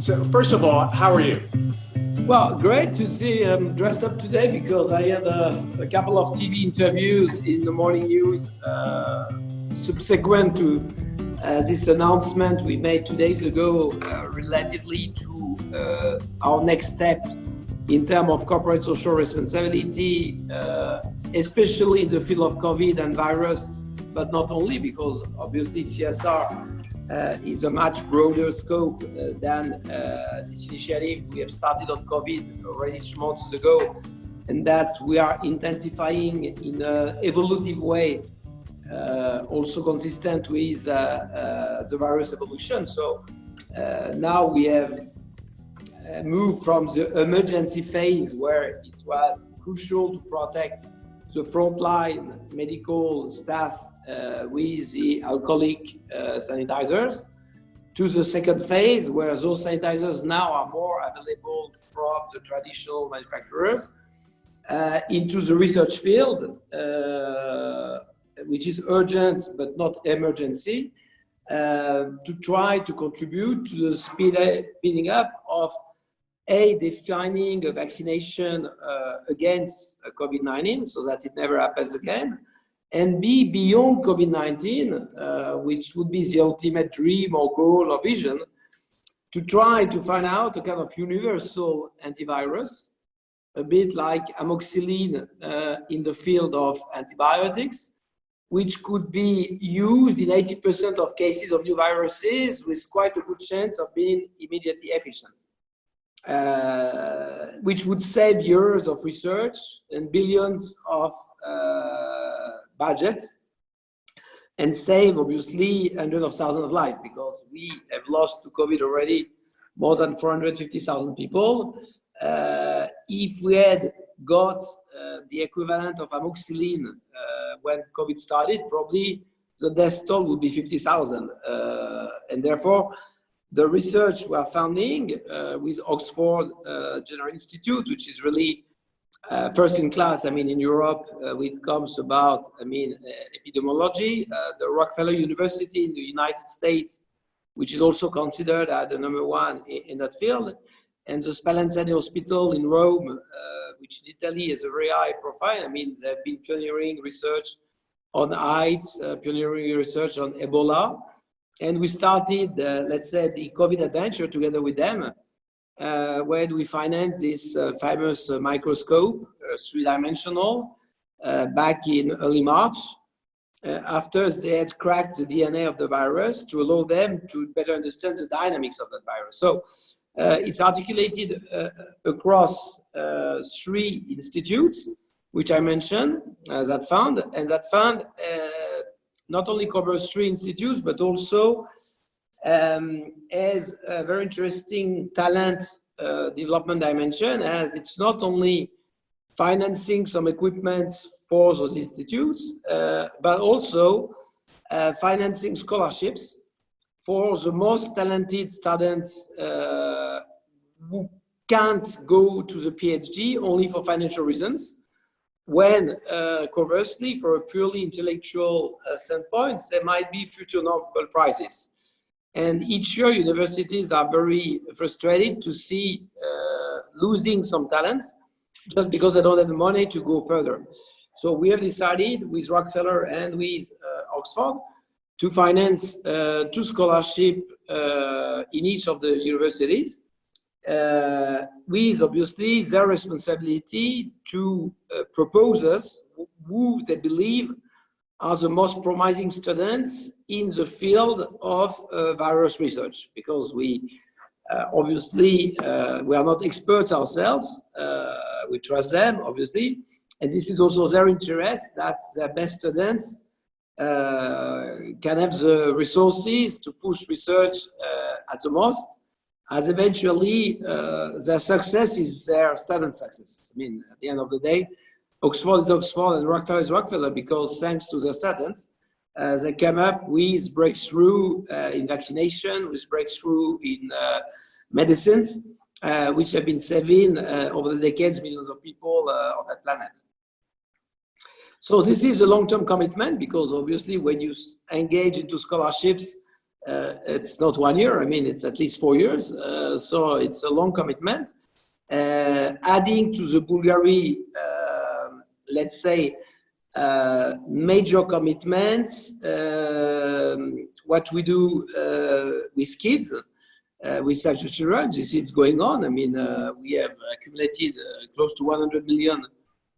So first of all, how are you? Well, great to see dressed up today because I had a couple of TV interviews in the morning news subsequent to this announcement we made 2 days ago relatively to our next step in terms of corporate social responsibility, especially in the field of COVID and virus, but not only, because obviously CSR is a much broader scope than this initiative we have started on COVID already 3 months ago, and that we are intensifying in an evolutive way, also consistent with the virus evolution. So now we have moved from the emergency phase where it was crucial to protect the frontline medical staff with the alcoholic sanitizers, to the second phase where those sanitizers now are more available from the traditional manufacturers, into the research field, which is urgent but not emergency, to try to contribute to the speeding up of defining a vaccination against COVID-19 so that it never happens again, and B, beyond COVID-19, which would be the ultimate dream or goal or vision, to try to find out a kind of universal antivirus, a bit like amoxicillin in the field of antibiotics, which could be used in 80% of cases of new viruses with quite a good chance of being immediately efficient. Which would save years of research and billions of budgets, and save obviously hundreds of thousands of lives, because we have lost to COVID already more than 450,000 people. If we had got the equivalent of amoxicillin when COVID started, probably the death toll would be 50,000, and therefore the research we are funding with Oxford General Institute, which is really first in class, in Europe, when it comes about, epidemiology, the Rockefeller University in the United States, which is also considered as the #1 in that field, and the Spallanzani Hospital in Rome, which in Italy has a very high profile. They've been pioneering research on AIDS, pioneering research on Ebola. And we started, let's say, the COVID adventure together with them, where we financed this famous microscope, 3-dimensional, back in early March, after they had cracked the DNA of the virus to allow them to better understand the dynamics of that virus. So it's articulated across 3 institutes, which I mentioned, that fund, and that fund not only covers 3 institutes, but also has a very interesting talent development dimension, as it's not only financing some equipment for those institutes, but also financing scholarships for the most talented students who can't go to the PhD only for financial reasons, when conversely, for a purely intellectual standpoint, there might be future Nobel Prizes. And each year, universities are very frustrated to see losing some talents just because they don't have the money to go further. So we have decided with Rockefeller and with Oxford to finance 2 scholarships in each of the universities, with obviously their responsibility to propose us who they believe are the most promising students in the field of virus research, because we obviously we are not experts ourselves. We trust them, obviously, and this is also their interest that their best students can have the resources to push research at the most, as eventually their success is their student success. At the end of the day, Oxford is Oxford and Rockefeller is Rockefeller, because thanks to their students, they came up with breakthrough in vaccination, with breakthrough in medicines, which have been saving over the decades millions of people on that planet. So this is a long-term commitment, because obviously when you engage into scholarships, it's not 1 year. I mean, it's at least 4 years. So it's a long commitment. Adding to the Bulgari, let's say, major commitments, what we do with kids, with such children, this is going on. I mean, we have accumulated close to 100 million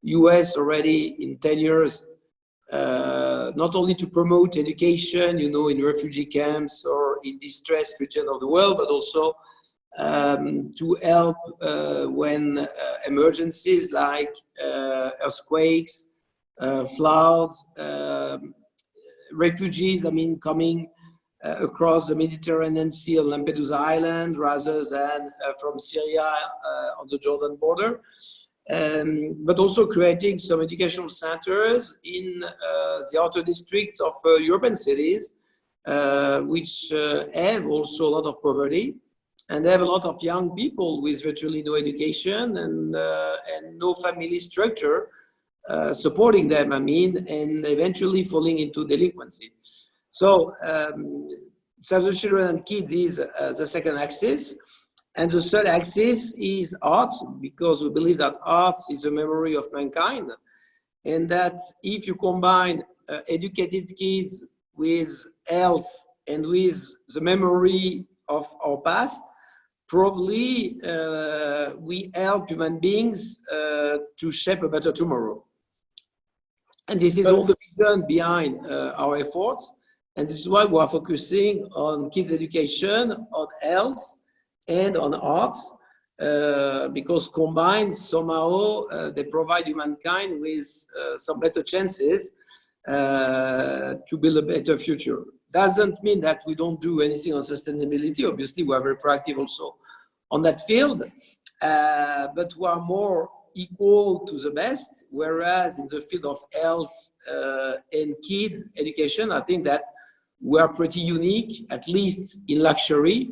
US already in 10 years, not only to promote education, you know, in refugee camps or in distressed regions of the world, but also to help when emergencies like earthquakes, floods, refugees, I mean, coming across the Mediterranean Sea on Lampedusa Island rather than from Syria on the Jordan border. But also creating some educational centers in the outer districts of urban cities, which have also a lot of poverty and have a lot of young people with virtually no education and no family structure supporting them, I mean, and eventually falling into delinquency. So, Save the Children and Kids is the second axis. And the third axis is arts, because we believe that arts is a memory of mankind. And that if you combine educated kids with health and with the memory of our past, probably we help human beings to shape a better tomorrow. And this is all the vision behind our efforts. And this is why we are focusing on kids' education, on health, and on arts, because combined somehow they provide humankind with some better chances to build a better future. Doesn't mean that we don't do anything on sustainability. Obviously, we are very proactive also on that field, but we are more equal to the best. Whereas in the field of health and kids education, I think that we are pretty unique, at least in luxury,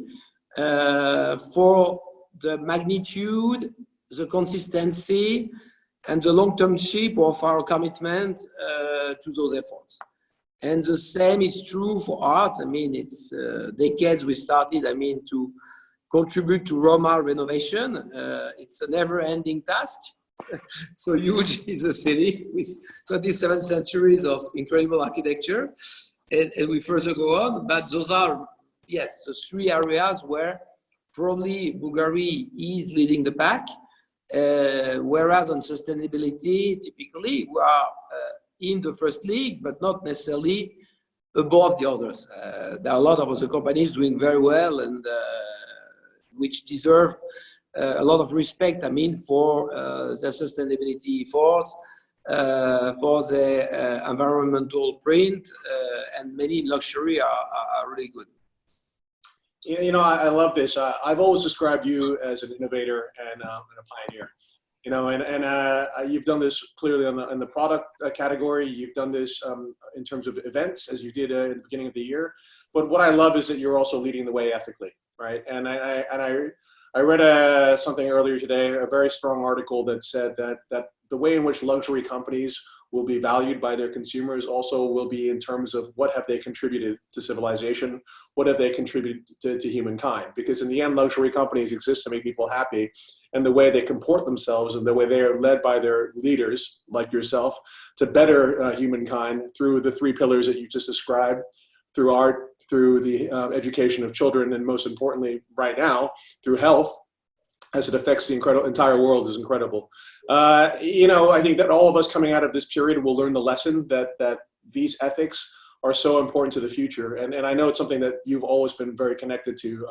for the magnitude, the consistency, and the long-term shape of our commitment to those efforts. And the same is true for arts. I mean, it's decades we started, I mean, to contribute to Roma renovation. It's a never-ending task. So huge is a city with 27 centuries of incredible architecture. And we further go on, but those are, yes, the three areas where probably Bulgari is leading the pack, whereas on sustainability, typically we are in the first league, but not necessarily above the others. There are a lot of other companies doing very well and which deserve a lot of respect, I mean, for their sustainability efforts, for the environmental print, and many luxury are really good. You know, I love this. I've always described you as an innovator and a pioneer. You know, and you've done this clearly in the product category. You've done this in terms of events, as you did in the beginning of the year. But what I love is that you're also leading the way ethically, right? And I read something earlier today, a very strong article that said that the way in which luxury companies will be valued by their consumers also will be in terms of what have they contributed to civilization, what have they contributed to humankind. Because in the end, luxury companies exist to make people happy, and the way they comport themselves and the way they are led by their leaders, like yourself, to better humankind through the three pillars that you just described, through art, through the education of children, and most importantly, right now, through health, as it affects the entire world, is incredible. You know, I think that all of us coming out of this period will learn the lesson that these ethics are so important to the future. And I know it's something that you've always been very connected to.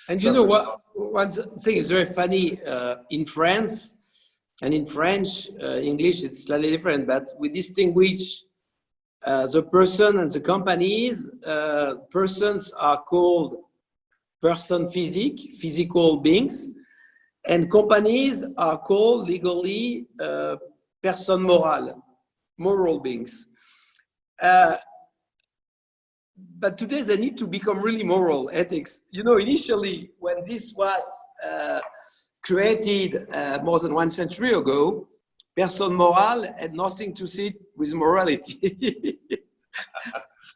And you know what? One thing is very funny in France, and in French, English, it's slightly different, but we distinguish the person and the companies. Persons are called person physique, physical beings, and companies are called legally person morale, moral beings. But today they need to become really moral, ethics. You know, initially when this was created more than 1 century ago, person morale had nothing to see with morality.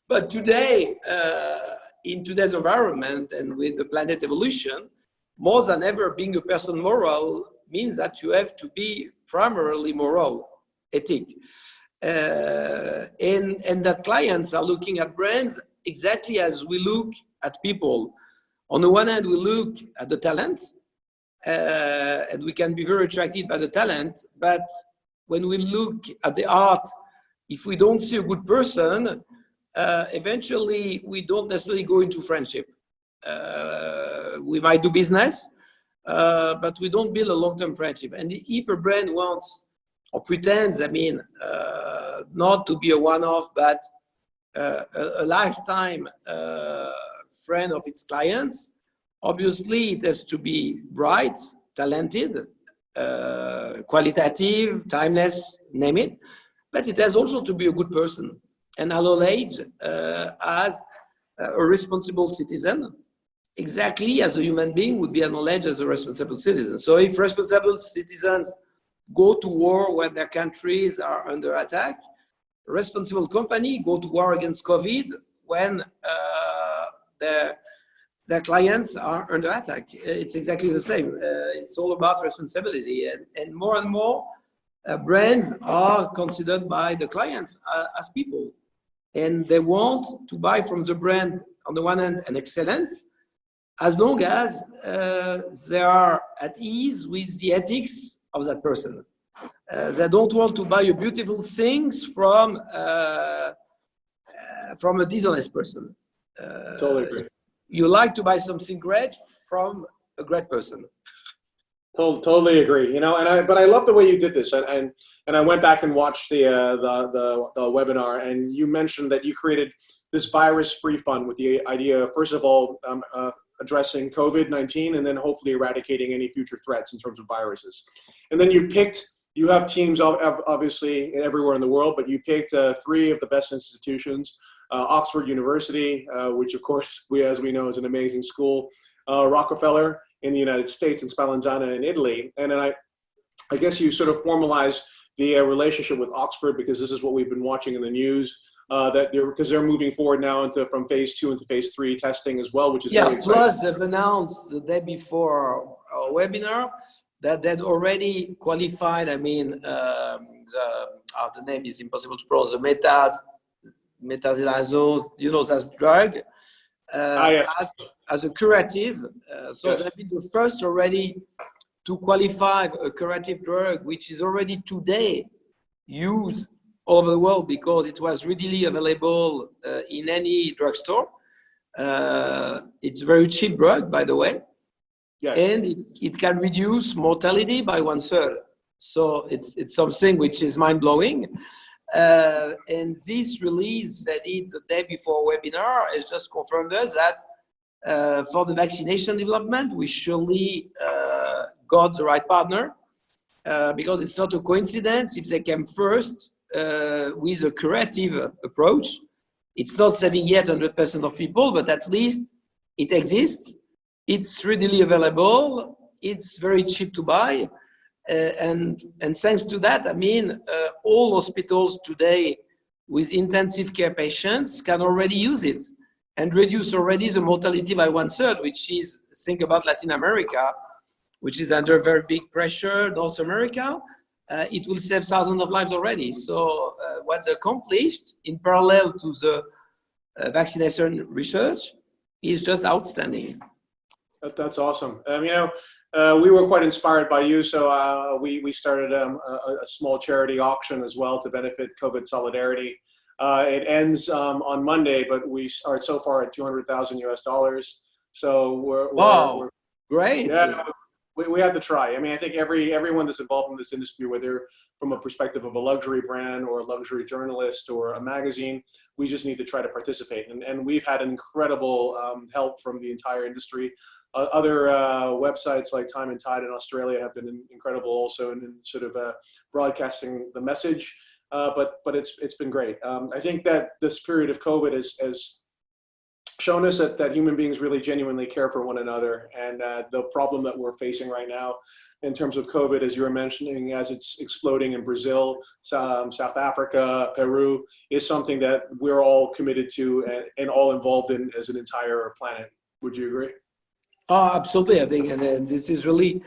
But today, in today's environment and with the planet evolution, more than ever, being a person moral means that you have to be primarily moral, ethic. And that clients are looking at brands exactly as we look at people. On the one hand, we look at the talent, and we can be very attracted by the talent, but when we look at the art, if we don't see a good person, eventually we don't necessarily go into friendship. We might do business, but we don't build a long-term friendship. And if a brand wants or pretends, not to be a one-off, but a lifetime friend of its clients, obviously it has to be bright, talented, qualitative, timeless, name it, but it has also to be a good person and acknowledge as a responsible citizen, exactly as a human being would be acknowledged as a responsible citizen. So if responsible citizens go to war when their countries are under attack, responsible company go to war against COVID when their clients are under attack. It's exactly the same. It's all about responsibility. And more brands are considered by the clients as people. And they want to buy from the brand, on the one hand, an excellence, as long as they are at ease with the ethics of that person. They don't want to buy beautiful things from a dishonest person. Totally agree. You like to buy something great from a great person. Totally agree. But I love the way you did this, and I went back and watched the webinar, and you mentioned that you created this virus-free fund with the idea of, first of all, addressing COVID-19, and then hopefully eradicating any future threats in terms of viruses. And then you have teams obviously everywhere in the world, but you picked 3 of the best institutions: Oxford University, which of course as we know is an amazing school, Rockefeller in the United States, and Spallanzani in Italy. And then I guess you sort of formalized the relationship with Oxford, because this is what we've been watching in the news, because they're moving forward now from phase 2 into phase 3 testing as well, which is very exciting. Plus they've announced the day before our webinar that they'd already qualified, the name is impossible to pronounce, the metazilazose, that drug, as a curative. Yes. They've been the first already to qualify a curative drug, which is already today used all over the world because it was readily available in any drugstore. It's a very cheap drug, by the way. Yes. And it can reduce mortality by 1/3. So it's something which is mind-blowing. And this release that did the day before webinar has just confirmed us that for the vaccination development, we surely got the right partner, because it's not a coincidence if they came first with a curative approach. It's not saving yet 100% of people, but at least it exists. It's readily available. It's very cheap to buy. And thanks to that, all hospitals today with intensive care patients can already use it and reduce already the mortality by 1/3, which is, think about Latin America, which is under very big pressure, North America. It will save thousands of lives already. So what's accomplished in parallel to the vaccination research is just outstanding. That's awesome. We were quite inspired by you, so we started a small charity auction as well to benefit COVID solidarity. It ends on Monday, but we are so far at $200,000 US. So we're great. Yeah, we had to try. I think everyone that's involved in this industry, whether from a perspective of a luxury brand or a luxury journalist or a magazine, we just need to try to participate. And we've had incredible help from the entire industry. Other websites like Time and Tide in Australia have been incredible also in sort of broadcasting the message. But it's been great. I think that this period of COVID has shown us that human beings really genuinely care for one another. And the problem that we're facing right now in terms of COVID, as you were mentioning, as it's exploding in Brazil, South Africa, Peru, is something that we're all committed to and all involved in as an entire planet. Would you agree? Oh, absolutely. I think, and this is really,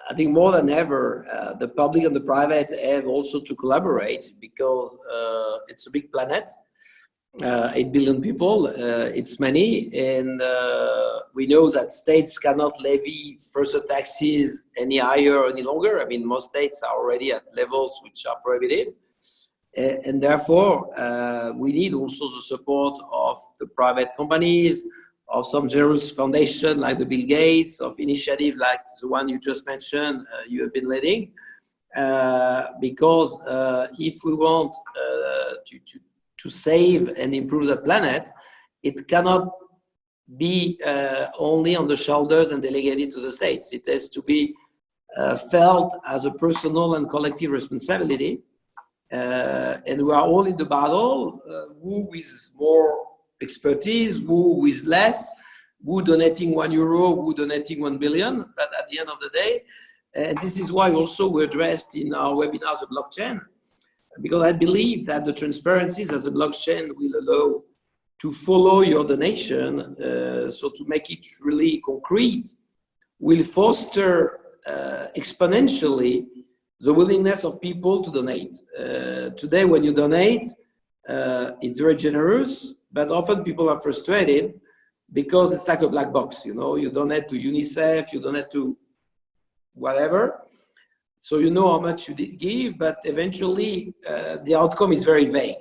I think more than ever, the public and the private have also to collaborate because it's a big planet. 8 billion people, it's many, and we know that states cannot levy further taxes any higher any longer. I mean, most states are already at levels which are prohibitive, and therefore we need also the support of the private companies, of some generous foundation like the Bill Gates, of initiative like the one you just mentioned, you have been leading, because if we want to save and improve the planet, it cannot be only on the shoulders and delegated to the states. It has to be felt as a personal and collective responsibility. And we are all in the battle, who with more expertise, who with less, who donating €1, who donating 1 billion, but at the end of the day, and this is why also we addressed in our webinars the blockchain, because I believe that the transparencies as a blockchain will allow to follow your donation, so to make it really concrete, will foster exponentially the willingness of people to donate. Today, when you donate, it's very generous, but often people are frustrated because it's like a black box. You know, you donate to UNICEF, you donate to whatever. So you know how much you give, but eventually the outcome is very vague.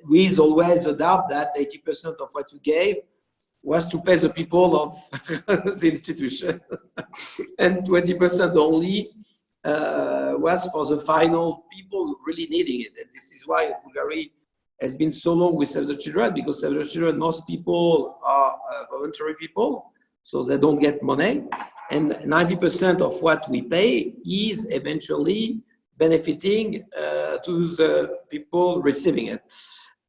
We always adapt that 80% of what you gave was to pay the people of the institution, and 20% only was for the final people really needing it. And this is why Bulgari has been so long with Save the Children, because Save the Children, most people are voluntary people, so they don't get money. And 90% of what we pay is eventually benefiting to the people receiving it.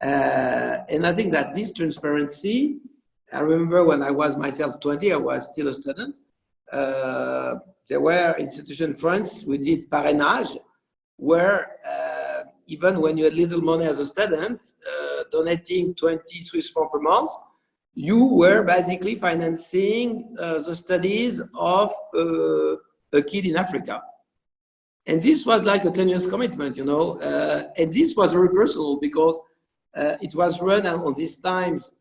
And I think that this transparency, I remember when I was myself 20, I was still a student. There were institutions in France, we did parrainage, where even when you had little money as a student, donating 20 Swiss francs per month, you were basically financing the studies of a kid in Africa. And this was like a 10 years commitment, you know, and this was very personal because it was run on these times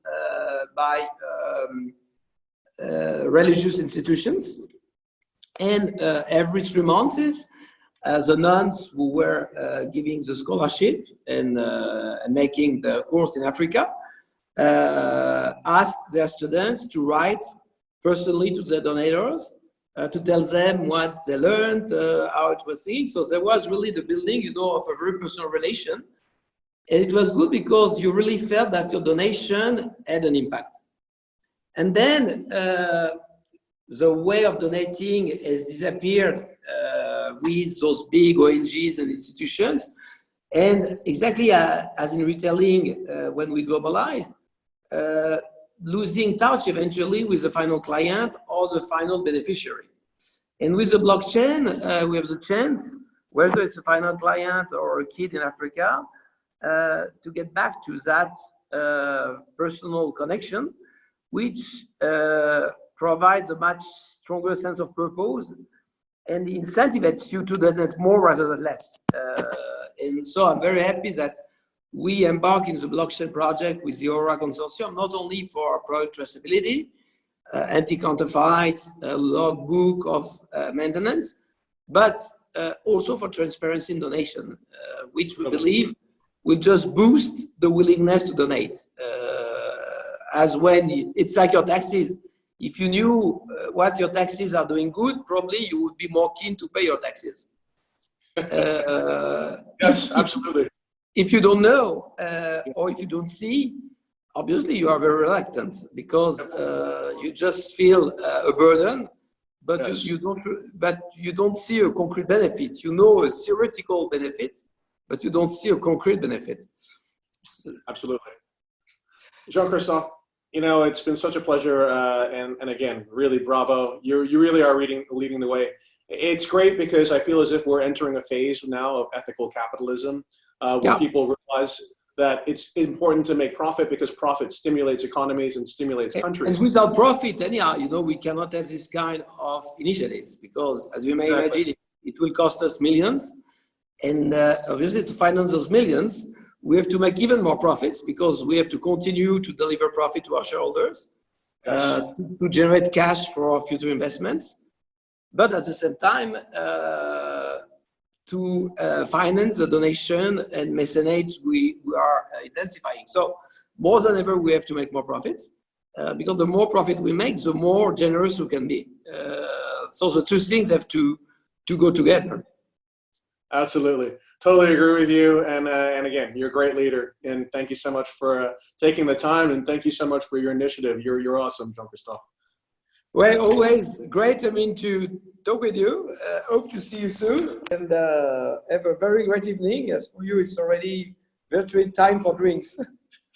by religious institutions. And every 3 months, the nuns who were giving the scholarship and making the course in Africa asked their students to write personally to the donors to tell them what they learned, how it was seen. So there was really the building, you know, of a very personal relation. And it was good because you really felt that your donation had an impact. And then the way of donating has disappeared with those big ONGs and institutions. And exactly as in retailing, when we globalized, losing touch eventually with the final client or the final beneficiary. And with the blockchain, we have the chance, whether it's a final client or a kid in Africa, to get back to that personal connection, which provides a much stronger sense of purpose and incentivates you to donate more rather than less. And so I'm very happy that we embark in the blockchain project with the Aura Consortium, not only for product traceability, anti-counterfeit, logbook of maintenance, but also for transparency in donation, which we believe will just boost the willingness to donate. As when it's like your taxes. If you knew what your taxes are doing good, probably you would be more keen to pay your taxes. Yes, absolutely. If you don't know or if you don't see, obviously you are very reluctant because you just feel a burden, but yes. you don't see a concrete benefit. You know a theoretical benefit, but you don't see a concrete benefit. Absolutely. Jean-Christophe, it's been such a pleasure, and again, really bravo. You really are leading the way. It's great because I feel as if we're entering a phase now of ethical capitalism, where people realize that it's important to make profit because profit stimulates economies and stimulates countries. And without profit, anyhow, we cannot have this kind of initiatives because, as you may imagine, it will cost us millions. And obviously, to finance those millions, we have to make even more profits because we have to continue to deliver profit to our shareholders, to generate cash for our future investments. But at the same time, to finance the donation and mecenates, we are intensifying. So more than ever, we have to make more profits because the more profit we make, the more generous we can be. So the two things have to go together. Absolutely. Totally agree with you. And again, you're a great leader. And thank you so much for taking the time. And thank you so much for your initiative. You're awesome, Jean-Christophe. Well, always great, to talk with you. Hope to see you soon and have a very great evening. As for you, it's already virtual time for drinks.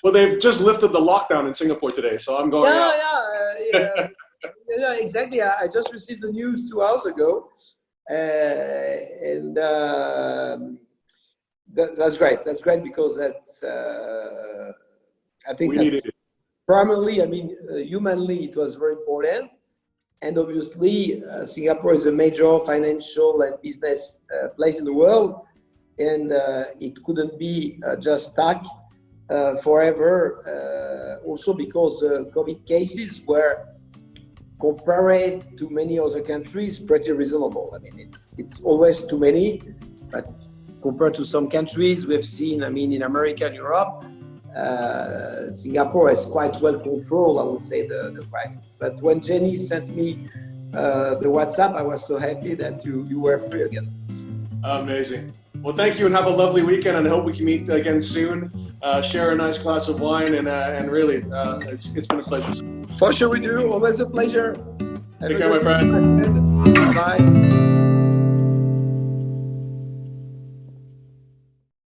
Well, they've just lifted the lockdown in Singapore today, so I'm going out. Yeah, exactly. I just received the news 2 hours ago. And that's great. That's great because that's, I think we needed it. Primarily, humanly, it was very important. And obviously, Singapore is a major financial and business place in the world. And it couldn't be just stuck forever. Also because COVID cases were, compared to many other countries, pretty reasonable. It's always too many, but compared to some countries we've seen, in America and Europe, Singapore is quite well controlled, I would say, the crisis. But when Jenny sent me the WhatsApp, I was so happy that you were free again. Amazing. Well, thank you and have a lovely weekend, and I hope we can meet again soon. Share a nice glass of wine, and really, it's been a pleasure. For sure we do. Always a pleasure. Take care, my friend.